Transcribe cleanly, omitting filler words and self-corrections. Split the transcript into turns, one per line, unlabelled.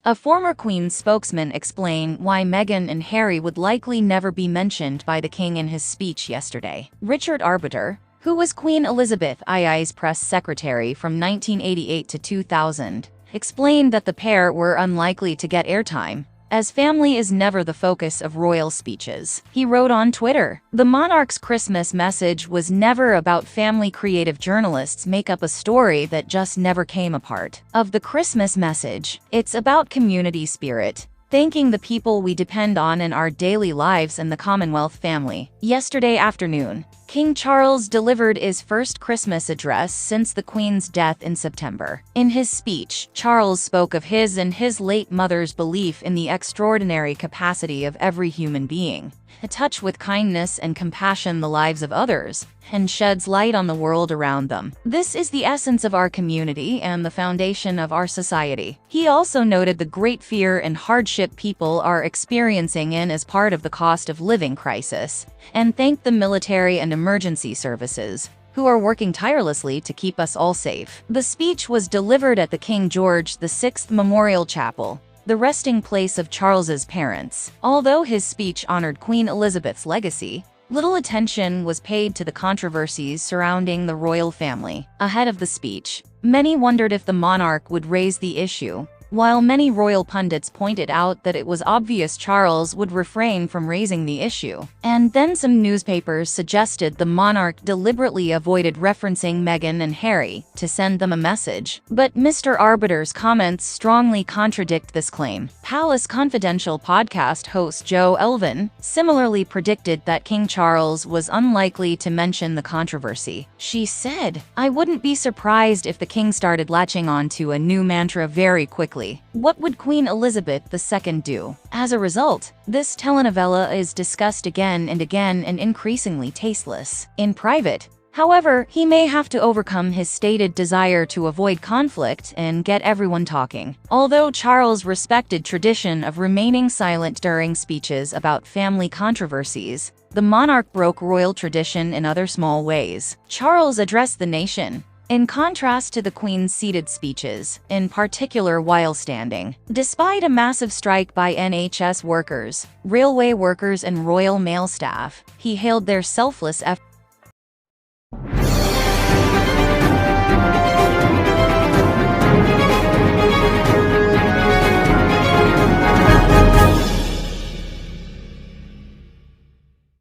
A former Queen's spokesman explained why Meghan and Harry would likely never be mentioned by the King in his speech yesterday. Richard Arbiter, who was Queen Elizabeth II's press secretary from 1988 to 2000, explained that the pair were unlikely to get airtime, as family is never the focus of royal speeches. He wrote on Twitter, "The monarch's Christmas message was never about family. Creative journalists make up a story that just never came a part of the Christmas message. It's about community spirit, thanking the people we depend on in our daily lives and the Commonwealth family." Yesterday afternoon, King Charles delivered his first Christmas address since the Queen's death in September. In his speech, Charles spoke of his and his late mother's belief in the extraordinary capacity of every human being to touch with kindness and compassion the lives of others, and sheds light on the world around them. "This is the essence of our community and the foundation of our society." He also noted the great fear and hardship people are experiencing as part of the cost of living crisis, and thanked the military and emergency services, who are working tirelessly to keep us all safe. The speech was delivered at the King George VI Memorial Chapel, the resting place of Charles's parents. Although his speech honored Queen Elizabeth's legacy, little attention was paid to the controversies surrounding the royal family. Ahead of the speech, many wondered if the monarch would raise the issue, while many royal pundits pointed out that it was obvious Charles would refrain from raising the issue. And then some newspapers suggested the monarch deliberately avoided referencing Meghan and Harry to send them a message. But Mr. Arbiter's comments strongly contradict this claim. Palace Confidential podcast host Jo Elvin similarly predicted that King Charles was unlikely to mention the controversy. She said, "I wouldn't be surprised if the king started latching on to a new mantra very quickly. What would Queen Elizabeth II do?" As a result, this telenovela is discussed again and again and increasingly tasteless. In private, however, he may have to overcome his stated desire to avoid conflict and get everyone talking. Although Charles respected tradition of remaining silent during speeches about family controversies, the monarch broke royal tradition in other small ways. Charles addressed the nation, in contrast to the Queen's seated speeches, in particular while standing. Despite a massive strike by NHS workers, railway workers and Royal Mail staff, he hailed their selfless efforts